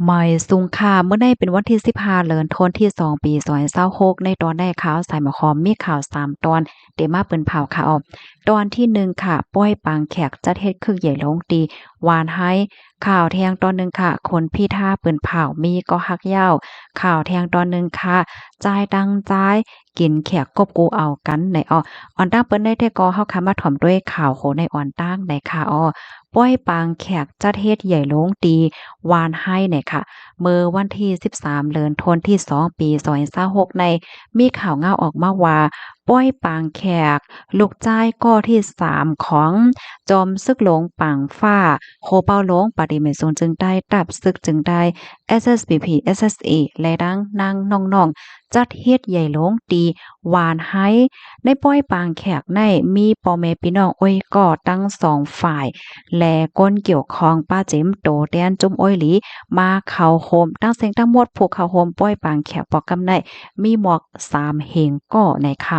ไม่สุงค่ะเมื่อได้เป็นวันที่15เดือนธันวาคมที่2ปี2026ในตอนได้ข่าวสายหมอคอมมีข่าว3ตอนเดมาเปิ้นเผาค่ะออกตอนที่1ค่ะป้อยปางแขกจัดเฮ็ดคึกใหญ่ลงตีหวานให้ข่าวแทงตอนหนึ่งค่ะคนพี่ท่าเปิ้นเผามีก็ฮักเหย้าข่าวแทงตอนหนึ่งค่ะจ่ายตังจ่ายกินแขกกบกูเอากันในออนตั้งเปิ้นได้แต่ก็เฮาค่ะมาถ่อมด้วยข่าวโหในออนตั้งในค่ะป้อยปางแขกจัดเฮ็ดใหญ่ลงตีวานให้เนี่ยค่ะ เมื่อวันที่13เดือนธันวาคมที่2ปี2026ในมีข่าวเงาออกมาว่าป้อยปางแขกลูกจ้ายก้อที่3ของจอมซึกหลงปางฟ้าโคเปาหลงปาฏิเมศนจึงได้ตับซึกจึงได้ SSPP SSA และดังนางน้องๆจัดเฮ็ดใหญ่หลงตีหวานให้ในป้อยปางแขกในมีพ่อแม่พี่น้องอ้อยก่อตั้ง2ฝ่ายและก้นเกี่ยวข้องป้าเจิมโตแดนจุมอ้อยหลี มาเข้าโฮมตั้งเสียงตั้งหมดผูกเข้าโฮมป้อยปางแขกปอกกำไนมีหมอก3เหงก้อในค่ะ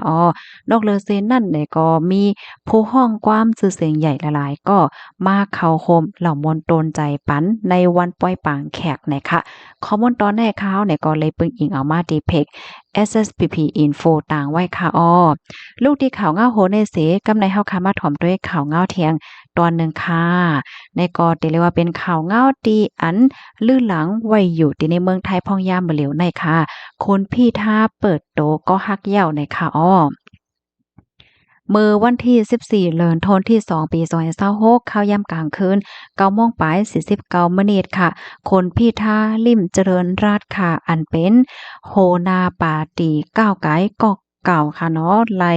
นอกเหลือเซนนั่นเนี่ยก็มีผู้ห้องความชื่อเสียงใหญ่หลายๆก็มาเข้าโฮมเหล่ามนต์โตนใจปันในวันป้อยปางแขกนะคะข้อมูลตอนแรกข่าวเนี่ยก็เลยปึงอิงเอามาดีเพก SSPP Info ต่างไว้ค่ะลูกที่ข่าวเงาโหในเสกำในเฮาค่ะมาถ่อมด้วยข่าวเงาเทียงตอนหนึ่งค่ะในก็ติเรียกว่าเป็นข่าวเงาตีอัน ลื่นหลังไว้อยู่ที่ในเมืองไทยพองยามบ่เหลียวในค่ะคุณพี่ท่าเปิดโตก็ฮักเหย้าในค่ะมื้อวันที่14เดือนธันวาคมที่2ปี2026ข่าวยามกลางคืน9โมงปลาย49มินิค่ะคนพี่ท่าลิ่มเจริญราษฎร์ค่ะอันเป็นโหนาปาตีก้าวไกก็เก่าค่ะเนาะไล่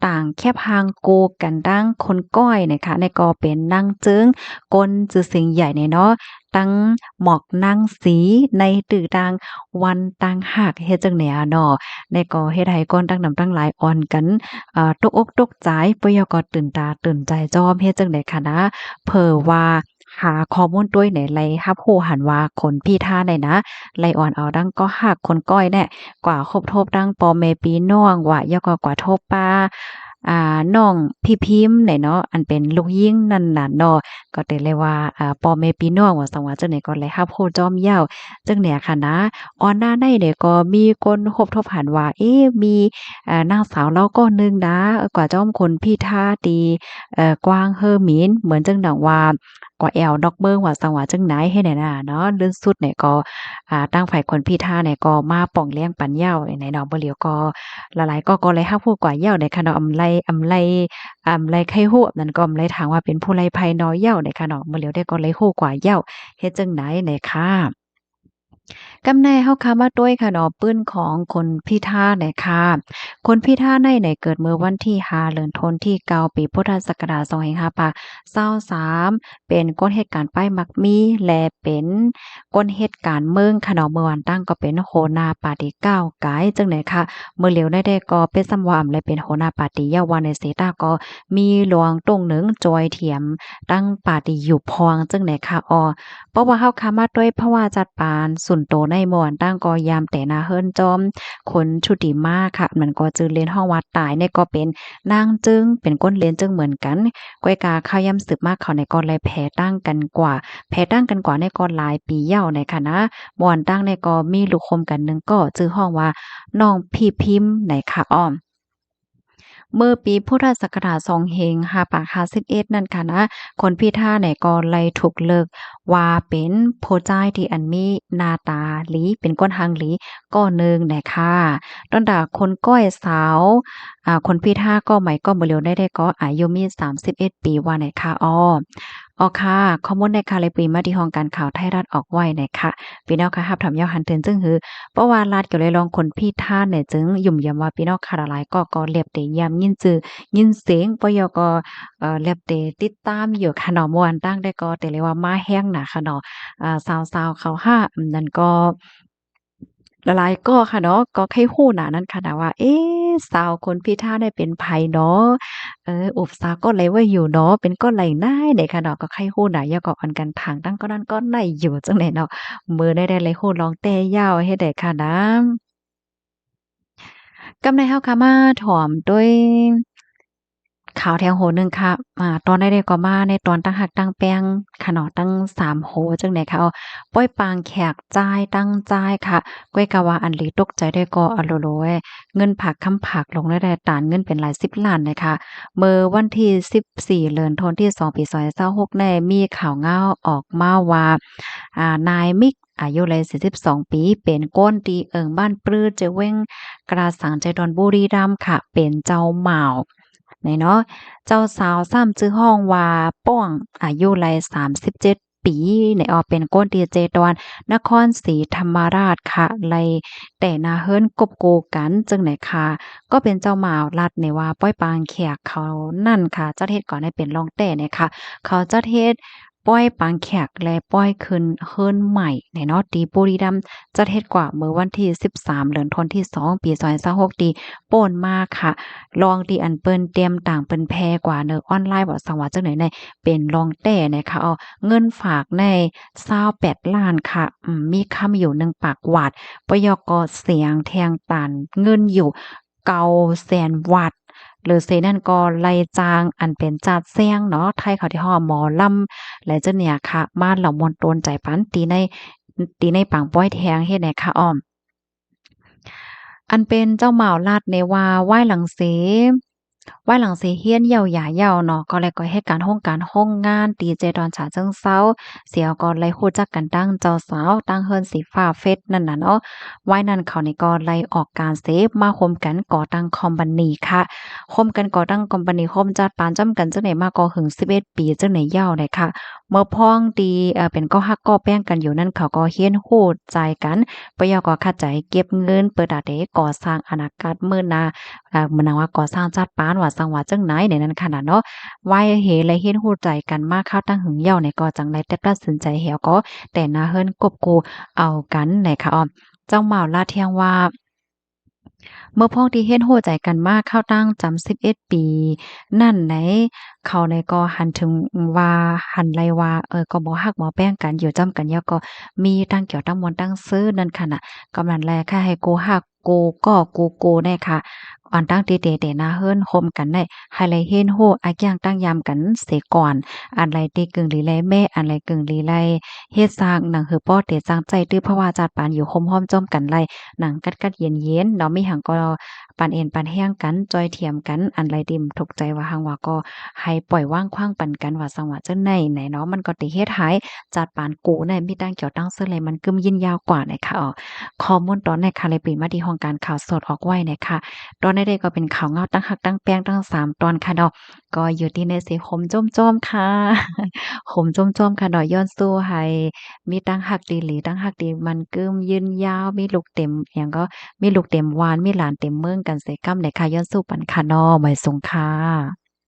ต่างแคบหางกูกันดังคนก้อยนะคะในก็เป็นนางจึ้งก้นจือสิงใหญ่เนี่ยเนาะ ตั้งหมอกนางสีในตื่อต่างวันต่างหากเฮ็ดจั่งใดอะเนาะในก็เฮ็ดให้คนตั้งนำตั้งหลายอ่อนกันตกอกตกใจบ่อยากก็ตื่นตาตื่นใจจอมเฮ็ดจั่งใดคะนะเผอว่าหาข้อมูลด้วยไหนไลรับรู้หันว่าคนพี่ท่าได้นะไลอ่อนเอาดังก็ฮักคนก้อยแน่กว่าคบทบดังปอแม่พี่น้องว่าอย่าก็กว่าทบป้าน้องพี่พิมพ์เนี่ยเนาะอันเป็นลูกยิ่งนั่นน่ะเนาะ ก็ได้เลยว่าพ่อแม่พี่น้องว่าสังว่าจังได๋ก็เลยรับรู้จอมเย้าจังเนี่ยค่ะนะออนหน้าในเนี่ยก็มีคนคบทบหันว่ามีนางสาวเลาก็หนึ่งนะกว่าจ้อมคนพี่ท่าตีกวางเฮอหมินเหมือนจังดังว่ากว่าแอวดอกเบิ่งว่าสังว่าจังไหนให้แน่น่ะเนาะลื่นสุดเนี่ยก็ตั้งฝ่ายคนพี่ท่าเนี่ยก็มาป่องเลี้ยงปันเหย้าไหนดอกบ่เหลียวก็หลายๆก็เลยรับรู้กว่าเหย้าในค่ะเนาะอำไลไข่ฮู้นั่นก็อำไลถามว่าเป็นผู้ไลไผน้อยเหย้าได้ค่ะเนาะมื้อแล้วได้ก็ไลฮู้กว่าเหย้าเฮ็ดจั่งใดได้ค่ะกำในเฮาค่ะมาด้วยค่ะเนาะปื้นของคนพิธาเนี่ยค่ะคนพิธาในเนี่ยเกิดเมื่อวันที่5เดือนธันวาคมที่9ปีพุทธศักราช2523เป็นก้นเหตุการณ์ป้ายมักมีและเป็นก้นเหตุการณ์เมืองค่ะเนาะเมื่อวันตั้งก็เป็นโหนาปาร์ตี้ก้าวไกายจังได๋ค่ะมื้อเหลียวได้ก็เป็นสำว่าอำและเป็นโหนาปาร์ตี้ยาวาในเสตาก็มีหลวงตงหนึ่งจอยเถียมตั้งปาร์ตี้อยู่พองจังได๋ค่ะเพราะว่าเฮาคามาด้วยเพราะว่าจัดปานสุนโตในม่วนตั้งก็ยามแต่นาเฮิรนจอมคนชุติมาค่ะมันก็จือเรียนห้องวัดตายเนี่ยก็เป็นนางจึงเป็นก้นเรียนจึงเหมือนกันก้อยกาข้าวยำสืบมากเขาในก็เลยแผ่ตั้งกันกว่าแผ่ตั้งกันกว่าในก็หลายปีเหย้าในค่ะนะม่วนตั้งในก็มีลูกคมกันหนึงก็จื้อห้องว่าน้องพี่พิมพ์ไหนค่ะเมื่อปีพุทธศักราช2551นั่นค่ะนะคนพิธาเนี่ยก็เลยถูกเลิกว่าเป็นผู้ชายที่อันมีหน้าตาหลีเป็นก้นหางหลีก็หนึ่งน่ะค่ะตั้งแต่คนก้อยสาวคนพิธาก็ใหม่ก็บ่เร็วได้ก็อายุมี31ปีว่าไหนค่ะค่ะข้อมูลในค่ะเลยปีมาที่ห้องการข่าวไทยรัฐออกไว้น่ะค่ะพี่น้องค่ะรับถามยาวหันถึงจึงหือ เพราะว่ารัฐก็เลยลองคนพี่ท่านเนี่ยจึงยุ่มยำว่าพี่น้องค่ะหลายก็เรียบเตยามยินจือยินเสียงปยก็เรียบเตติดตามอยู่ค่ะเนาะม่วนตั้งได้ก็แต่เลยว่ามาแห้งหนาค่ะเนาะสาวๆเขาห้านั่นก็หลายๆก็ค่ะเนาะก็ใครฮู้หน้านั้นค่ะนะว่าสาวคนพี่ท่าได้เป็นไผเนาะอุบซาก็เลยว่าอยู่เนาะเป็นก็ไหลนายได้ค่ะเนาะก็ใครฮู้หน้าย่อก็อันกันทางตั้งก็นั้นก็ไหนอยู่จังได๋เนาะมื้อได้เลยฮู้ลองแต่ยาวเฮ็ดได้ค่ะนะ กำในเฮาค่ะมาถ่อมด้วย ข่าวแถวโหนึ่งค่ะตอนได้ๆก็มาในตอนตั้งหักตั้งแป้งค่ะเนาะตั้ง3โหจังได๋ค่ะป้อยปางแขกจ่ายตั้งจ่ายค่ะก้อยกะว่าอันหลีตกใจได้ก็อะโลโลเว้เงินผักค้ำผักลงได้ตานเงินเป็นหลาย10ล้านเลยค่ะเมื่อวันที่14เดือนธันวาคมที่2ปี2026ได้มีข่าวเงาออกมาว่านายมิกอายุเลย42ปีเป็นก้นตีเอิงบ้านปลื้อเจเว้งกระสังใจดอนบุรีรัมย์ค่ะเป็นเจ้าเหมาเนาะเจ้าสาวซ้ำชื่อห้องว่าป้องอายุไล37ปีเป็นก้นดีเจดอนนครศรีธรรมราชค่ะไลแต่นาเฮิรนกบโกกันจึงไหนค่ะก็เป็นเจ้าบ่าวรัดว่าป้อยปางแขกเขานั่นค่ะจัดเฮ็ดก่อนให้เป็นรองแต่ค่ะเขาจัดเฮ็ดป้อยปางแขกและป้อยขึ้นเฮิรนใหม่เนาะที่บุรีรัมย์จัดเฮ็ดกว่าเมื่อวันที่13เดือนธันวาคมที่2ปี2026ที่โป้นมาค่ะ ลองที่อันเปิ้นเตรียมต่างเปิ้นแพกว่าเนอออนไลน์บ่สังว่าจังไหนในเป็นรองแต่นะคะเงินฝากใน28ล้านค่ะมีคำอยู่1ปากหวาดปยกเสียงแทงตันเงินอยู่900,000วัตต์หรือเซนั่นก็ไล่จางอันเป็นจาดแซงเนาะไทยเขาที่ฮ้อหมอลำและจังเนี่ยค่ะบ้านเหล่ามนต์โตนใจปันตีในปางป้อยแทงเฮ็ดให้ค่ะอันเป็นเจ้าเหมาลาดในว่าไหว้หลังเสเฮียนเหี่ยวหยาเหย่าเนาะก็เลยก็เฮ็ดการโรงงานดีเจดอนฉะเชิงเทราเสียก็เลยรู้จักกันตั้งเจ้าสาวตั้งเฮิรนสีฟ้าเฟซนั่นน่ะเนาะไหว้นั้นเขานี่ก็ไล่ออกการเสพมาร่วมกันก่อตั้งคอมพานีค่ะร่วมกันก่อตั้งคอมพานีร่วมจัดปานจำกันจังได๋มาก็ถึง11ปีจังได๋ยาวเลยค่ะเมื่อพ้องดีเป็นก็ฮักก็แป้งกันอยู่นั่นเขาก็เฮียนฮู้ใจกันปยก็เข้าใจเก็บเงินเปิดอาเดก่อสร้างอนาคตมื้อหน้าเหมือนนงว่าก่อสร้างจัดปานว่าสังว่าจังไหนในนั้นขนาดเนาะไว้เหและเฮ็ดฮู้ใจกันมาเข้าตั้งหึงเหย้าในก็จังไดแต่ตัดสินใจแหวก็แต่นาเฮิรนกบกูเอากันในค่ะเจ้าเหมาลาเทียงว่าเมื่อพ้องที่เฮ็ดโ้ใจกันมาเข้าตั้งจำ11ปีนั่นไหนเขาในก็หันถึงว่าหันไลว่าก็บ่ฮักบ่แป้งกันอยู่จำกันแล้วก็มีตั้งเกี่ยวตั้งมวลตั้งซื้อนั่นค่ะน่ะกำนั้นแลค่ะให้กูฮักกูก็กูแน่ค่ะอันตั้งตีเตๆนาเฮิรนคมกันได้ให้ไลเฮ็ดโ้อะย่างตั้งยามกันเสียก่อนอันไรตีกึ่งลีแลแม่อันไรกึ่งลีไลเฮ็ดสร้างหนังหือป้อเตจังใจตื้อเพราะว่าจัดปานอยู่คมห้อมจ้อมกันไล หนังกัดๆเย็นๆเนาะมีหังก็ปานเอ็นปานแห้งกันจอยเทียมกันอันไรดิมถูกใจว่าหังว่าก็ให้ปล่อยว่างขว้างปันกันว่าสังว่าจังไหนไหนเนาะมันก็ติเฮ็ดให้จัดปานกูในมีตั้งเกี่ยวตั้งเสื้อเลยมันกึมยินยาวกว่านะคะข้อมูลตอนในค่ะเลยปีมาที่ห้องการข่าวสดออกไว้นะคะตอนใดๆก็เป็นข่าวเงาตั้งหักตั้งแป้งตั้ง3ตอนค่ะเนาะก็อยู่ที่ในสีคมจ้อมๆค่ะขมจ้อมๆค่ะเนาะย้อนสู้ให้มีตั้งหักดีหลีตั้งหักดีมันกึมยืนยาวมีลูกเต็มหยังก็ มีลูกเต็มวานมีหลานเต็มเมืองกันเสยกำเลยค่ะย้อนสู้ปันค่ะน้อไว้สงค่ะ